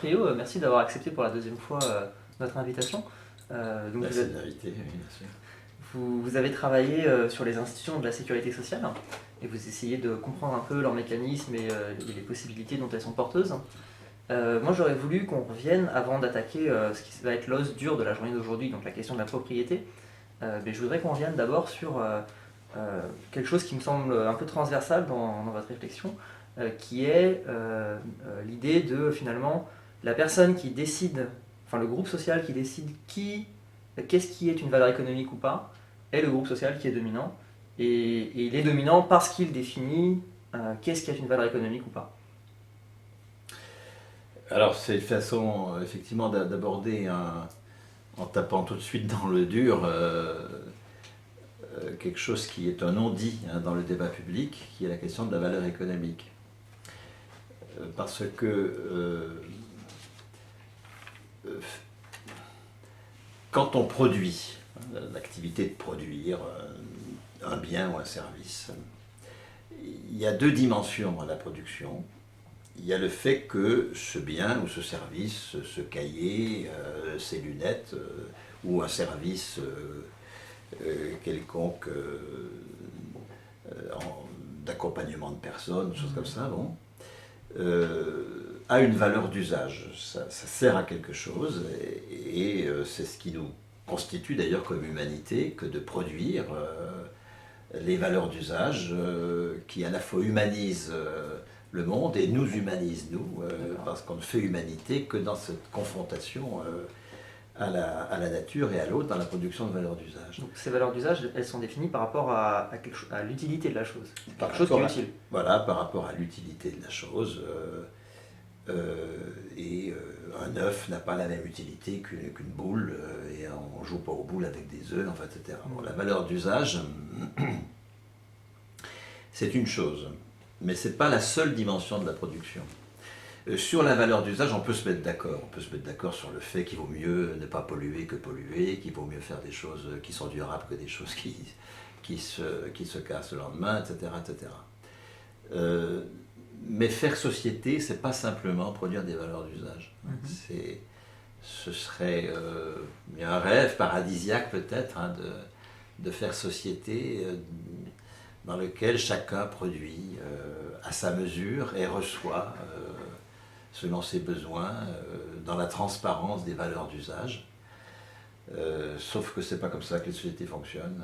Friot, merci d'avoir accepté pour la deuxième fois notre invitation. Merci de l'inviter, oui, bien sûr. Vous avez travaillé sur les institutions de la sécurité sociale et vous essayez de comprendre un peu leurs mécanismes et les possibilités dont elles sont porteuses. Moi j'aurais voulu qu'on revienne avant d'attaquer ce qui va être l'os dur de la journée d'aujourd'hui, donc la question de la propriété. Mais je voudrais qu'on revienne d'abord sur quelque chose qui me semble un peu transversal dans votre réflexion, qui est l'idée de finalement la personne qui décide, enfin le groupe social qui décide qu'est-ce qui est une valeur économique ou pas, est le groupe social qui est dominant, et il est dominant parce qu'il définit qu'est-ce qui est une valeur économique ou pas. Alors c'est une façon effectivement d'aborder en tapant tout de suite dans le dur quelque chose qui est un non-dit dans le débat public, qui est la question de la valeur économique. Parce que quand on produit, l'activité de produire un bien ou un service, il y a deux dimensions à la production. Il y a le fait que ce bien ou ce service, ce cahier, ces lunettes ou un service quelconque d'accompagnement de personnes, choses comme ça, bon, a une valeur d'usage. Ça sert à quelque chose et c'est ce qui nous constitue d'ailleurs comme humanité que de produire les valeurs d'usage qui à la fois humanisent le monde et nous humanisent nous, parce qu'on ne fait humanité que dans cette confrontation à la nature et à l'autre dans la production de valeurs d'usage. Donc ces valeurs d'usage, elles sont définies par rapport à l'utilité de la chose. Quelque chose qui est utile. Voilà, par rapport à l'utilité de la chose. Un œuf n'a pas la même utilité qu'une boule, et on ne joue pas aux boules avec des œufs, enfin, etc. Bon, la valeur d'usage, c'est une chose, mais ce n'est pas la seule dimension de la production. Sur la valeur d'usage, on peut se mettre d'accord. On peut se mettre d'accord sur le fait qu'il vaut mieux ne pas polluer que polluer, qu'il vaut mieux faire des choses qui sont durables que des choses qui se cassent le lendemain, etc. etc. Mais faire société, c'est pas simplement produire des valeurs d'usage. Ce serait un rêve paradisiaque peut-être de faire société dans lequel chacun produit à sa mesure et reçoit selon ses besoins dans la transparence des valeurs d'usage. Sauf que c'est pas comme ça que les sociétés fonctionnent.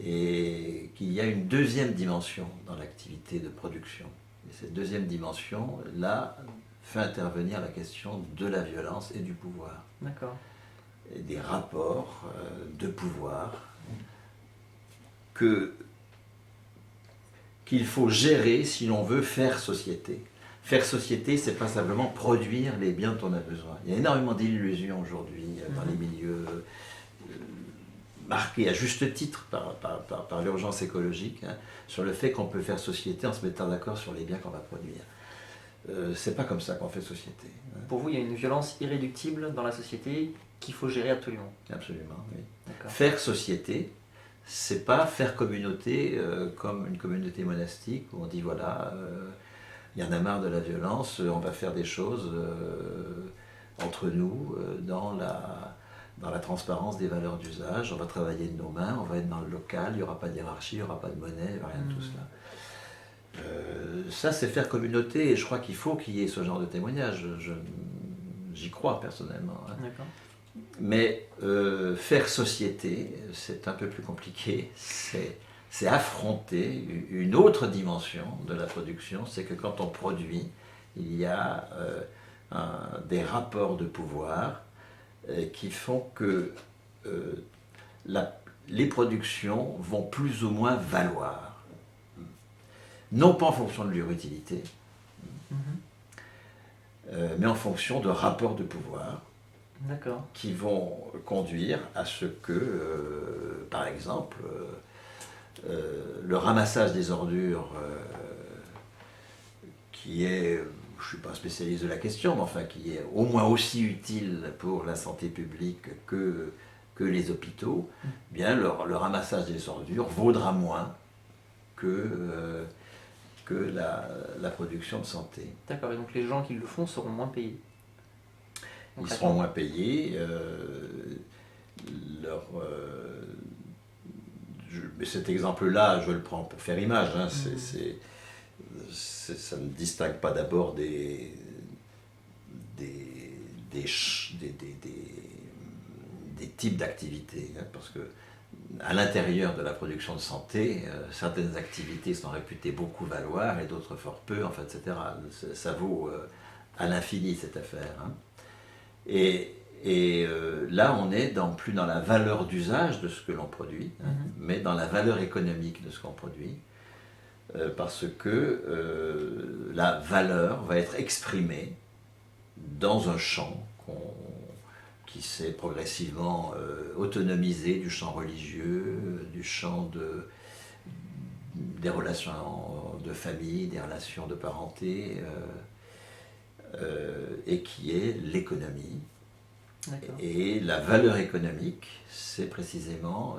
Et qu'il y a une deuxième dimension dans l'activité de production. Et cette deuxième dimension, là, fait intervenir la question de la violence et du pouvoir. D'accord. Et des rapports de pouvoir qu'il faut gérer si l'on veut faire société. Faire société, c'est pas simplement produire les biens dont on a besoin. Il y a énormément d'illusions aujourd'hui dans les milieux marqué à juste titre par l'urgence écologique, sur le fait qu'on peut faire société en se mettant d'accord sur les biens qu'on va produire. C'est pas comme ça qu'on fait société. Pour vous, il y a une violence irréductible dans la société qu'il faut gérer absolument. Absolument, oui. Faire société, c'est pas faire communauté comme une communauté monastique où on dit voilà, il y en a marre de la violence, on va faire des choses entre nous dans la transparence des valeurs d'usage, on va travailler de nos mains, on va être dans le local, il n'y aura pas de hiérarchie, il n'y aura pas de monnaie, il n'y aura rien de tout cela. Ça, c'est faire communauté, et je crois qu'il faut qu'il y ait ce genre de témoignage. J'y crois personnellement. Mais faire société, c'est un peu plus compliqué. C'est affronter une autre dimension de la production, c'est que quand on produit, il y a des rapports de pouvoir qui font que les productions vont plus ou moins valoir. Non pas en fonction de leur utilité, mais en fonction de rapports de pouvoir qui vont conduire à ce que, par exemple, le ramassage des ordures, qui est, je ne suis pas spécialiste de la question, mais enfin qui est au moins aussi utile pour la santé publique que les hôpitaux, bien le ramassage des ordures vaudra moins que que la production de santé. D'accord, et donc les gens qui le font seront moins payés. Ils seront moins payés. Mais cet exemple-là, je le prends pour faire image. Hein, ça ne distingue pas d'abord des types d'activités. Hein, parce que à l'intérieur de la production de santé, certaines activités sont réputées beaucoup valoir et d'autres fort peu, enfin, etc. Ça vaut à l'infini cette affaire. Hein. Là, on est plus dans la valeur d'usage de ce que l'on produit, hein, mais dans la valeur économique de ce qu'on produit, parce que la valeur va être exprimée dans un champ qui s'est progressivement autonomisé du champ religieux, du champ des relations de famille, des relations de parenté, et qui est l'économie. Et la valeur économique, c'est précisément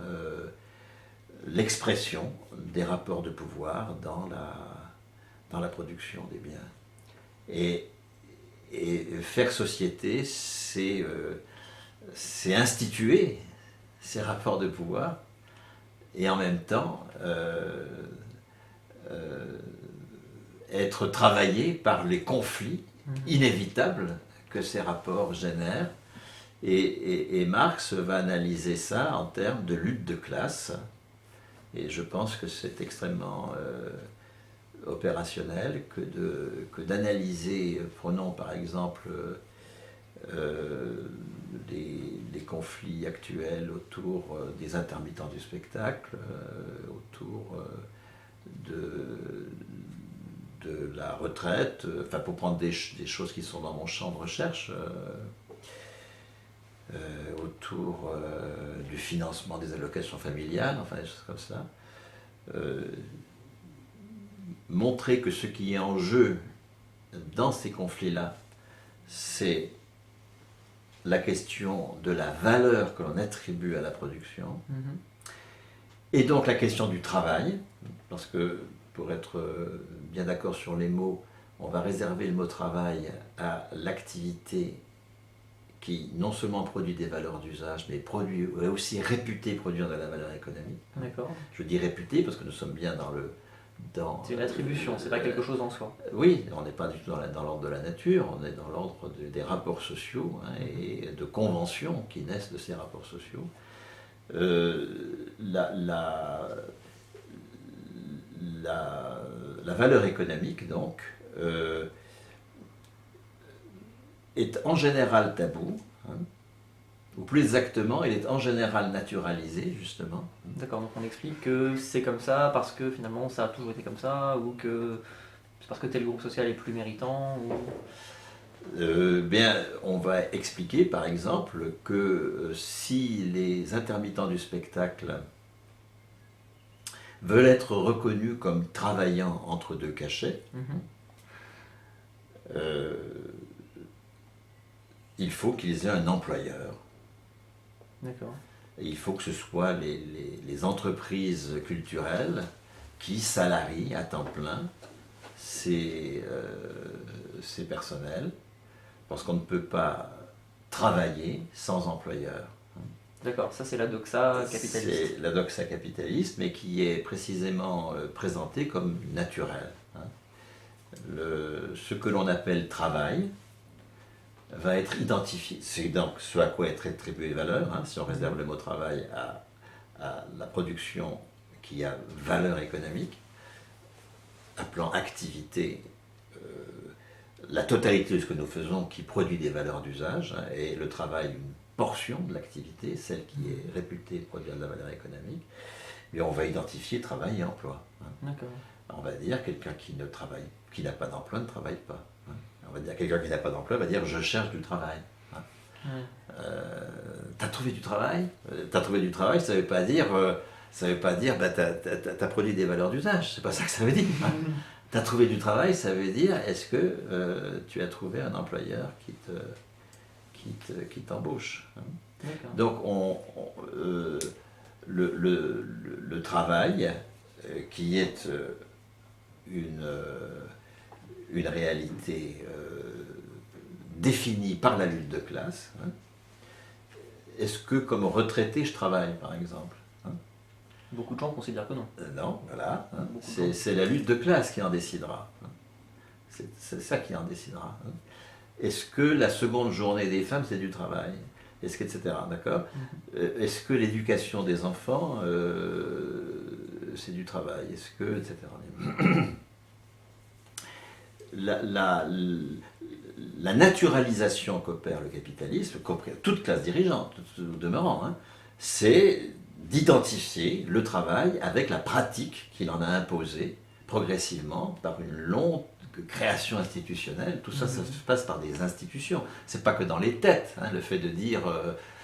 l'expression des rapports de pouvoir dans la production des biens. Et faire société, c'est instituer ces rapports de pouvoir et en même temps être travaillé par les conflits inévitables que ces rapports génèrent. Et Marx va analyser ça en termes de lutte de classe. Et je pense que c'est extrêmement opérationnel que d'analyser, prenons par exemple les conflits actuels autour des intermittents du spectacle, autour de la retraite, enfin pour prendre des choses qui sont dans mon champ de recherche, autour du financement des allocations familiales, enfin des choses comme ça. Montrer que ce qui est en jeu dans ces conflits-là, c'est la question de la valeur que l'on attribue à la production, et donc la question du travail, parce que pour être bien d'accord sur les mots, on va réserver le mot travail à l'activité qui non seulement produit des valeurs d'usage, mais est aussi réputée produire de la valeur économique. D'accord. Je dis réputée parce que nous sommes bien c'est une attribution, c'est pas quelque chose en soi. Oui, on n'est pas du tout dans l'ordre de la nature, on est dans l'ordre des rapports sociaux, hein, et de conventions qui naissent de ces rapports sociaux. La valeur économique, donc, est en général tabou, hein, ou plus exactement, il est en général naturalisé, justement. D'accord, donc on explique que c'est comme ça parce que finalement ça a toujours été comme ça, ou que c'est parce que tel groupe social est plus méritant, ou... Bien, on va expliquer par exemple que si les intermittents du spectacle veulent être reconnus comme travaillant entre deux cachets, il faut qu'ils aient un employeur. D'accord. Il faut que ce soit les entreprises culturelles qui salarient à temps plein ces personnels, parce qu'on ne peut pas travailler sans employeur. D'accord, ça c'est la doxa capitaliste. C'est la doxa capitaliste, mais qui est précisément présentée comme naturelle. Hein. Ce que l'on appelle travail va être identifié. C'est donc ce à quoi être attribué valeur, hein, si on réserve le mot travail à la production qui a valeur économique, appelant activité la totalité de ce que nous faisons qui produit des valeurs d'usage, hein, et le travail une portion de l'activité, celle qui est réputée produire de la valeur économique, mais on va identifier travail et emploi. Hein. D'accord. On va dire quelqu'un qui n'a pas d'emploi ne travaille pas. Hein. On va dire quelqu'un qui n'a pas d'emploi va dire je cherche du travail. Hein. T'as trouvé du travail? T'as trouvé du travail, ça veut pas dire t'as produit des valeurs d'usage, c'est pas ça que ça veut dire. Hein. T'as trouvé du travail, ça veut dire est-ce que tu as trouvé un employeur qui t'embauche. Hein. Donc le travail, qui est une réalité définie par la lutte de classe. Hein. Est-ce que comme retraité je travaille par exemple? Beaucoup de gens considèrent que non. Non, voilà. Hein. C'est la lutte de classe qui en décidera. Hein. C'est ça qui en décidera. Hein. Est-ce que la seconde journée des femmes, c'est du travail? Est-ce que, etc. D'accord. Est-ce que l'éducation des enfants, c'est du travail? Est-ce que, etc. La naturalisation qu'opère le capitalisme, qu'opère toute classe dirigeante, au demeurant, hein, c'est d'identifier le travail avec la pratique qu'il en a imposée progressivement par une longue création institutionnelle. Tout ça, ça se passe par des institutions. C'est pas que dans les têtes, hein, le fait de dire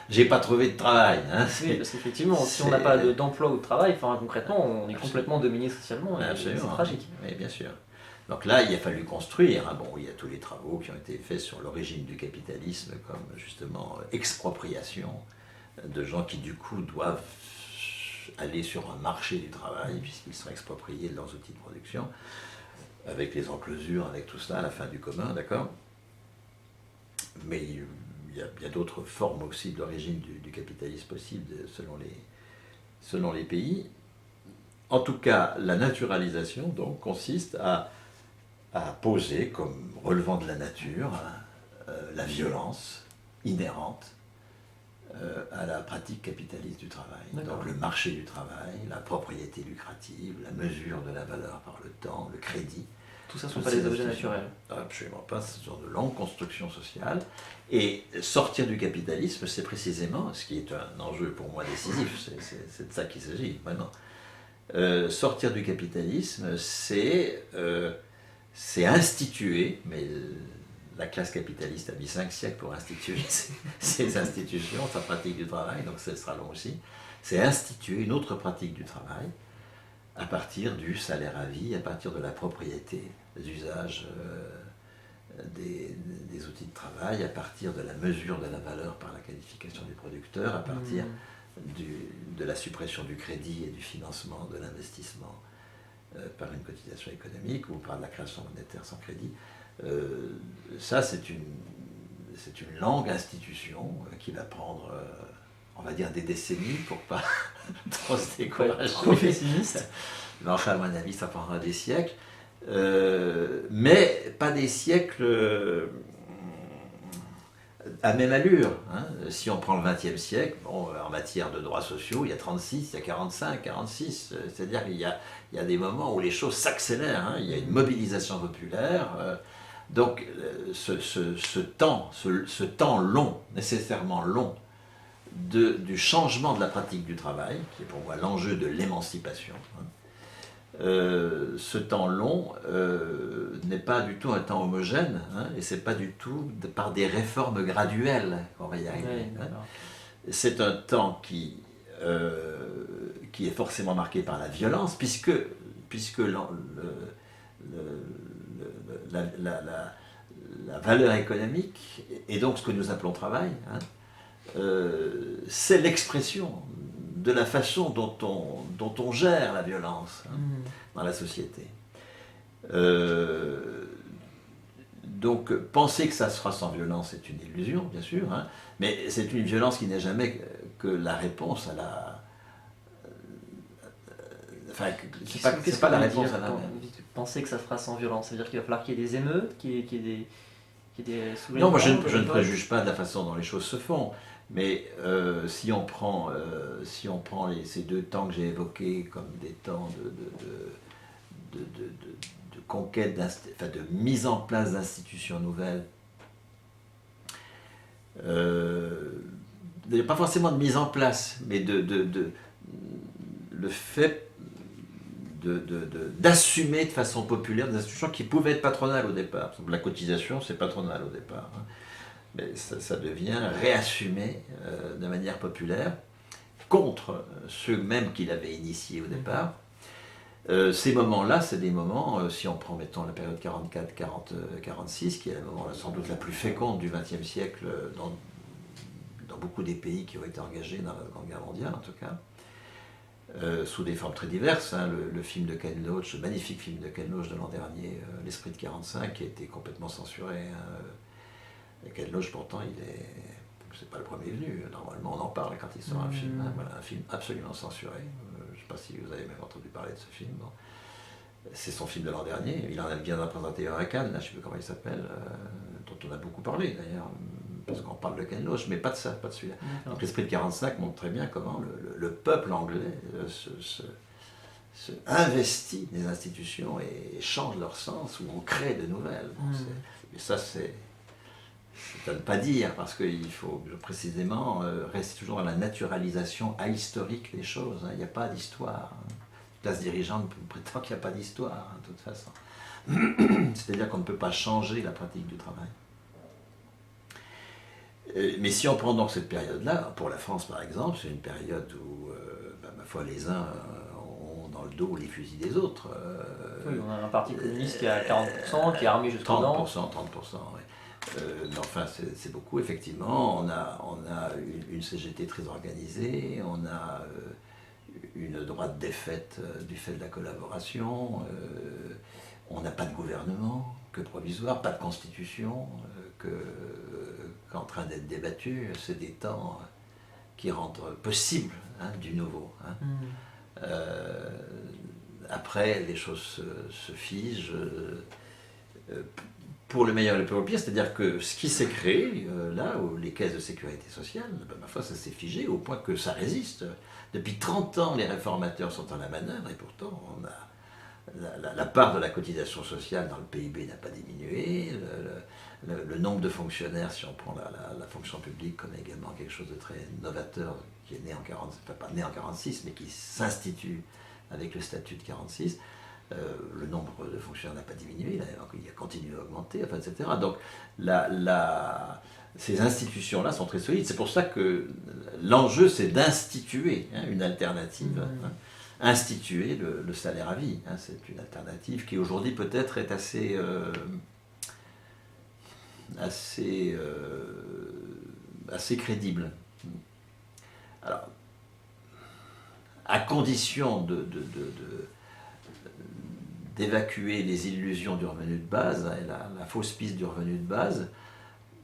j'ai pas trouvé de travail. Hein, oui, parce qu'effectivement, si on n'a pas d'emploi ou de travail, enfin, concrètement, on est complètement dominé socialement et c'est tragique. Oui, bien sûr. Donc là, il a fallu construire. Hein, bon, il y a tous les travaux qui ont été faits sur l'origine du capitalisme, comme justement expropriation de gens qui du coup doivent aller sur un marché du travail puisqu'ils sont expropriés de leurs outils de production, avec les enclosures, avec tout cela, à la fin du commun, d'accord. Mais il y a d'autres formes aussi d'origine du capitalisme possible selon les pays. En tout cas, la naturalisation donc consiste à poser comme relevant de la nature la violence inhérente à la pratique capitaliste du travail. Donc le marché du travail, la propriété lucrative, la mesure de la valeur par le temps, le crédit. Tout ça ne sont pas des objets naturels. Absolument pas, ce sont de longues constructions sociales. Et sortir du capitalisme, c'est précisément ce qui est un enjeu pour moi décisif, c'est de ça qu'il s'agit maintenant. Sortir du capitalisme, c'est instituer, mais la classe capitaliste a mis 5 siècles pour instituer ses institutions, sa pratique du travail, donc ce sera long aussi. C'est instituer une autre pratique du travail à partir du salaire à vie, à partir de la propriété, des usages des outils de travail, à partir de la mesure de la valeur par la qualification du producteur, à partir de la suppression du crédit et du financement de l'investissement par une cotisation économique ou par la création monétaire sans crédit. Ça, c'est une longue institution qui va prendre, on va dire, des décennies pour pas trop se décourager. Trop pessimiste. Mais enfin, à mon avis, ça prendra des siècles. Mais pas des siècles à même allure. Hein. Si on prend le XXe siècle, bon, en matière de droits sociaux, il y a 36, il y a 45, 46. C'est-à-dire qu'il y a des moments où les choses s'accélèrent. Hein. Il y a une mobilisation populaire. Donc ce temps long, nécessairement long, du changement de la pratique du travail, qui est pour moi l'enjeu de l'émancipation, hein, ce temps long n'est pas du tout un temps homogène, hein, et c'est pas du tout par des réformes graduelles qu'on va y arriver. Oui, hein. C'est un temps qui est forcément marqué par la violence, puisque la valeur économique, et donc ce que nous appelons travail, hein, c'est l'expression de la façon dont on gère la violence, hein, dans la société. Donc penser que ça sera sans violence, c'est une illusion, bien sûr, hein, mais c'est une violence qui n'est jamais que la réponse à la... Enfin, c'est pas la réponse à la... Penser que ça sera sans violence, ça veut dire qu'il va falloir qu'il y ait des émeutes, qu'il y ait des soulèvements. Non, moi je ne préjuge pas de la façon dont les choses se font, mais si on prend ces 2 temps que j'ai évoqués comme des temps de conquête, de mise en place d'institutions nouvelles, pas forcément de mise en place, mais le fait d'assumer de façon populaire des institutions qui pouvaient être patronales au départ. La cotisation, c'est patronal au départ. Hein. Mais ça devient réassumé de manière populaire contre ceux mêmes qui l'avaient initié au départ. Ces moments-là, c'est des moments, si on prend, mettons, la période 44-46, qui est le moment sans doute la plus féconde du XXe siècle dans beaucoup des pays qui ont été engagés dans la Seconde Guerre mondiale, en tout cas, sous des formes très diverses. Hein. Le film de Ken Loach, le magnifique film de Ken Loach de l'an dernier, L'Esprit de 45, qui a été complètement censuré. Hein. Et Ken Loach, pourtant, c'est pas le premier venu. Normalement, on en parle quand il sort un film. Hein. Voilà, un film absolument censuré. Je ne sais pas si vous avez même entendu parler de ce film. Bon. C'est son film de l'an dernier. Il en a bien présenté un à Cannes, là, je ne sais plus comment il s'appelle, dont on a beaucoup parlé d'ailleurs, parce qu'on parle de Ken Loach, mais pas de ça, pas de celui-là. Donc l'Esprit de 45 montre très bien comment le peuple anglais se investit des institutions et change leur sens, ou on crée de nouvelles. Bon, et ça, c'est à ne pas dire, parce qu'il faut précisément rester toujours dans la naturalisation ahistorique des choses. Hein. Il n'y a pas d'histoire. Hein. La classe dirigeante prétend qu'il n'y a pas d'histoire, hein, de toute façon. C'est-à-dire qu'on ne peut pas changer la pratique du travail. Mais si on prend donc cette période-là, pour la France par exemple, c'est une période où, ma foi, les uns ont dans le dos les fusils des autres. Oui, on a un parti communiste qui est à 40%, qui est armé jusqu'aux dents. 30%, oui. Mais enfin, c'est beaucoup, effectivement. On a une CGT très organisée, on a une droite défaite du fait de la collaboration, on n'a pas de gouvernement, que provisoire, pas de constitution, qu'en train d'être débattu. C'est des temps qui rendent possible du nouveau. Hein. Après, les choses se figent. Pour le meilleur et pour le pire, c'est-à-dire que ce qui s'est créé, là, où les caisses de sécurité sociale, ma foi, ça s'est figé au point que ça résiste. Depuis 30 ans, les réformateurs sont en la manœuvre, et pourtant, on a la part de la cotisation sociale dans le PIB n'a pas diminué, le nombre de fonctionnaires, si on prend la fonction publique comme également quelque chose de très novateur, qui est né en 46, enfin pas né en 46, mais qui s'institue avec le statut de 46, le nombre de fonctionnaires n'a pas diminué, il a continué à augmenter, enfin, etc. Donc ces institutions-là sont très solides. C'est pour ça que l'enjeu, c'est d'instituer une alternative, instituer le salaire à vie. Hein. C'est une alternative qui aujourd'hui peut-être est assez crédible. Alors, à condition d'évacuer les illusions du revenu de base, et la fausse piste du revenu de base,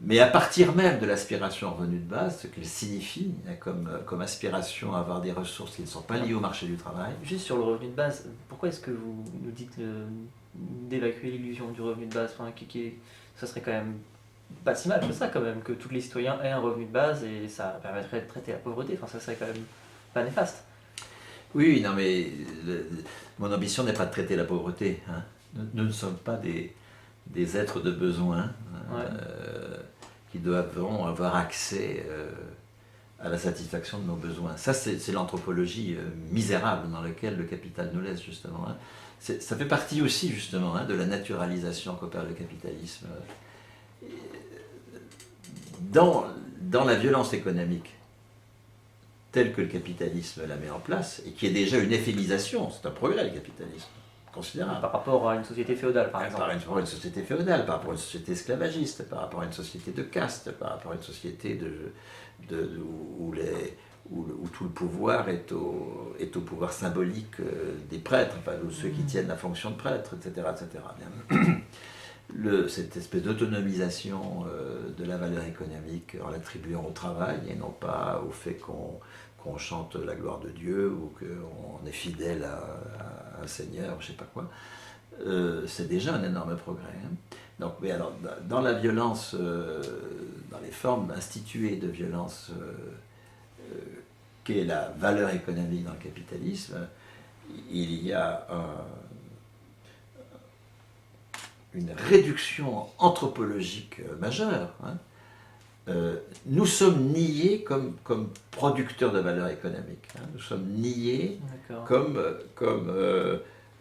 mais à partir même de l'aspiration au revenu de base, ce qu'elle signifie comme aspiration à avoir des ressources qui ne sont pas liées au marché du travail. Juste sur le revenu de base, pourquoi est-ce que vous nous dites d'évacuer l'illusion du revenu de base, ça serait quand même pas si mal que ça, quand même, que tous les citoyens aient un revenu de base et ça permettrait de traiter la pauvreté, ça serait quand même pas néfaste. Oui, non, mais mon ambition n'est pas de traiter la pauvreté. Hein. Nous ne sommes pas des êtres de besoin qui doivent avoir accès à la satisfaction de nos besoins. Ça, c'est l'anthropologie misérable dans laquelle le capital nous laisse, justement. Hein. Ça fait partie aussi, justement, de la naturalisation qu'opère le capitalisme. Dans la violence économique telle que le capitalisme la met en place, et qui est déjà une euphémisation, c'est un progrès, le capitalisme, considérable. Par rapport à une société féodale, par exemple. Par rapport à une société féodale, par rapport à une société esclavagiste, par rapport à une société de caste, par rapport à une société où tout le pouvoir est au pouvoir symbolique des prêtres, enfin, ou ceux qui tiennent la fonction de prêtre, etc. etc. Bien. Cette espèce d'autonomisation de la valeur économique en l'attribuant au travail et non pas au fait qu'on chante la gloire de Dieu ou qu'on est fidèle à un seigneur, je ne sais pas quoi, c'est déjà un énorme progrès. Hein. Donc, mais alors, dans la violence, dans les formes instituées de violence qu'est la valeur économique dans le capitalisme, il y a une réduction anthropologique majeure. Hein. Nous sommes niés comme producteurs de valeur économique. Hein. Nous sommes niés comme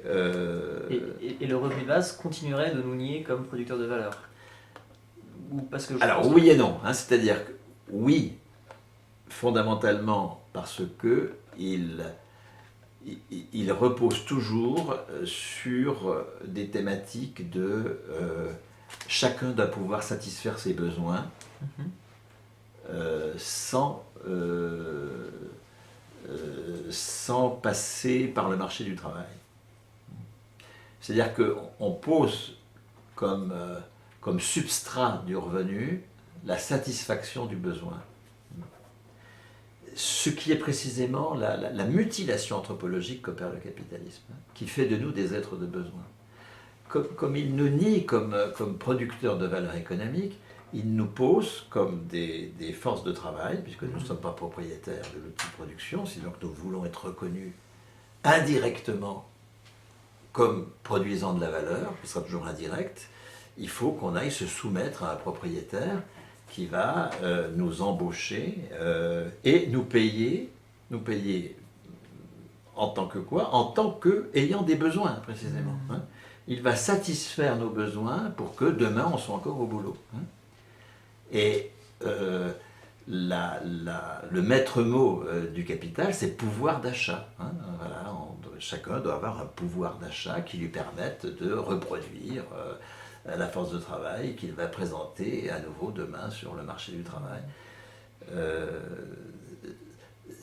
et le revenu de base continuerait de nous nier comme producteurs de valeur. Parce que alors oui et non. Hein. C'est-à-dire que oui, fondamentalement parce que il repose toujours sur des thématiques de chacun doit pouvoir satisfaire ses besoins sans sans passer par le marché du travail. C'est-à-dire qu'on pose comme substrat du revenu la satisfaction du besoin. Ce qui est précisément la mutilation anthropologique qu'opère le capitalisme, qui fait de nous des êtres de besoin. Comme il nous nie comme producteurs de valeur économique, il nous pose comme des forces de travail, puisque nous ne sommes pas propriétaires de l'outil de production, sinon que nous voulons être reconnus indirectement comme produisant de la valeur, qui sera toujours indirect. Il faut qu'on aille se soumettre à un propriétaire qui va nous embaucher et nous payer en tant que quoi? En tant qu'ayant des besoins, précisément. Hein. Il va satisfaire nos besoins pour que demain on soit encore au boulot. Hein. Et le maître mot du capital, c'est pouvoir d'achat. Hein. Voilà, chacun doit avoir un pouvoir d'achat qui lui permette de reproduire la force de travail qu'il va présenter à nouveau demain sur le marché du travail.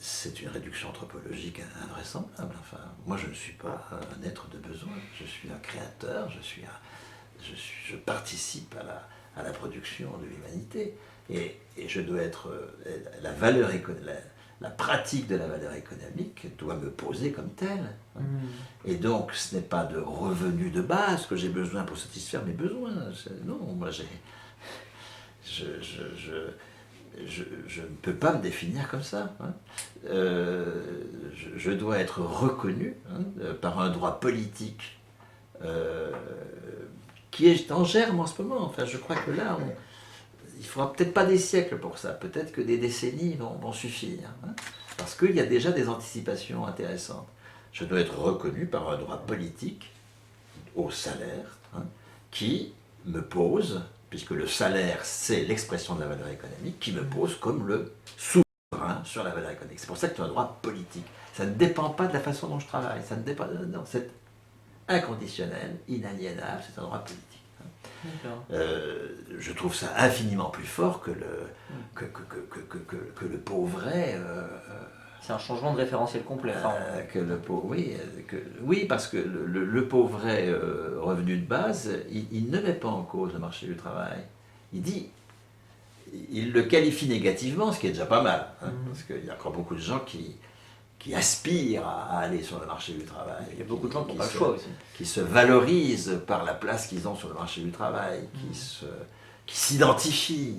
C'est une réduction anthropologique invraisemblable. Enfin, moi, je ne suis pas un être de besoin. Je suis un créateur. Je participe à la production de l'humanité. Et je dois être la pratique de la valeur économique doit me poser comme telle. Et donc, ce n'est pas de revenus de base que j'ai besoin pour satisfaire mes besoins. Non, moi, je ne peux pas me définir comme ça. Hein. Je dois être reconnu par un droit politique qui est en germe en ce moment. Enfin, je crois que là, il ne faudra peut-être pas des siècles pour ça, peut-être que des décennies vont suffire. Hein, parce qu'il y a déjà des anticipations intéressantes. Je dois être reconnu par un droit politique au salaire qui me pose, puisque le salaire c'est l'expression de la valeur économique, qui me pose comme le souverain sur la valeur économique. C'est pour ça que tu as un droit politique. Ça ne dépend pas de la façon dont je travaille, ça ne dépend, non, c'est inconditionnel, inaliénable, c'est un droit politique. Je trouve ça infiniment plus fort que le pauvret. C'est un changement de référentiel complet. Oui, parce que le pauvret revenu de base, il ne met pas en cause le marché du travail. Il le qualifie négativement, ce qui est déjà pas mal, hein, parce qu'il y a encore beaucoup de gens qui aspirent à aller sur le marché du travail. Il y a beaucoup de gens qui n'ont pas le choix aussi. Qui se valorisent par la place qu'ils ont sur le marché du travail, qui s'identifient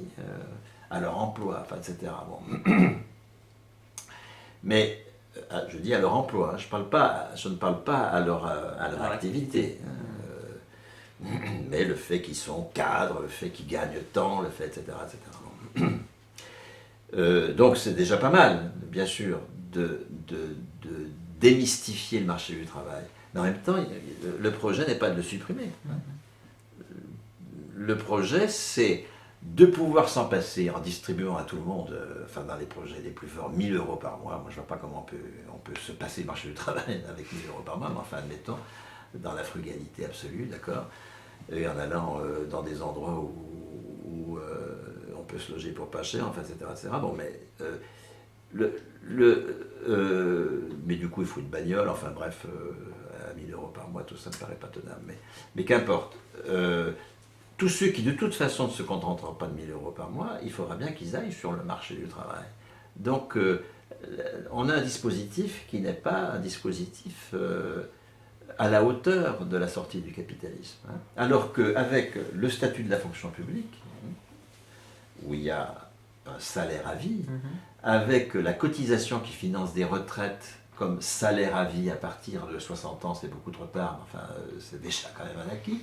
à leur emploi, enfin, etc. Bon. Mais je dis à leur emploi, je ne parle pas à leur activité. Mais le fait qu'ils sont cadres, le fait qu'ils gagnent tant, le fait, etc. Donc c'est déjà pas mal, bien sûr, de démystifier le marché du travail. Mais en même temps, le projet n'est pas de le supprimer. Le projet, c'est de pouvoir s'en passer en distribuant à tout le monde, enfin dans les projets les plus forts, 1 000 € par mois. Moi, je ne vois pas comment on peut se passer le marché du travail avec 1 000 € par mois, mais enfin, admettons, dans la frugalité absolue, d'accord, et en allant dans des endroits où on peut se loger pour pas cher, enfin, etc. Bon, mais mais du coup, il faut une bagnole, enfin bref, à 1 000 € par mois, tout ça ne paraît pas tenable, mais qu'importe. Tous ceux qui de toute façon ne se contenteront pas de 1 000 € par mois, il faudra bien qu'ils aillent sur le marché du travail. Donc on a un dispositif qui n'est pas un dispositif à la hauteur de la sortie du capitalisme. Hein. Alors qu'avec le statut de la fonction publique, où il y a un salaire à vie, avec la cotisation qui finance des retraites comme salaire à vie à partir de 60 ans, c'est beaucoup trop tard, mais enfin c'est déjà quand même un acquis,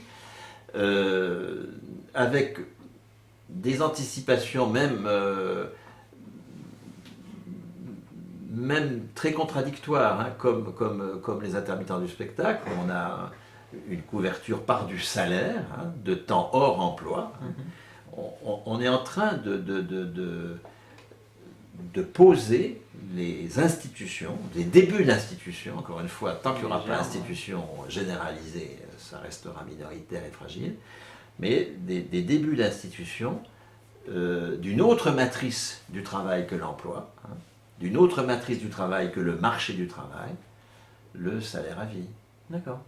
avec des anticipations même très contradictoires, hein, comme les intermittents du spectacle, où on a une couverture par du salaire, hein, de temps hors emploi. On est en train de poser les institutions, des débuts d'institutions, encore une fois, tant qu'il n'y aura pas d'institutions généralisées, ça restera minoritaire et fragile, mais des débuts d'institutions d'une autre matrice du travail que l'emploi, hein, d'une autre matrice du travail que le marché du travail, le salaire à vie. D'accord.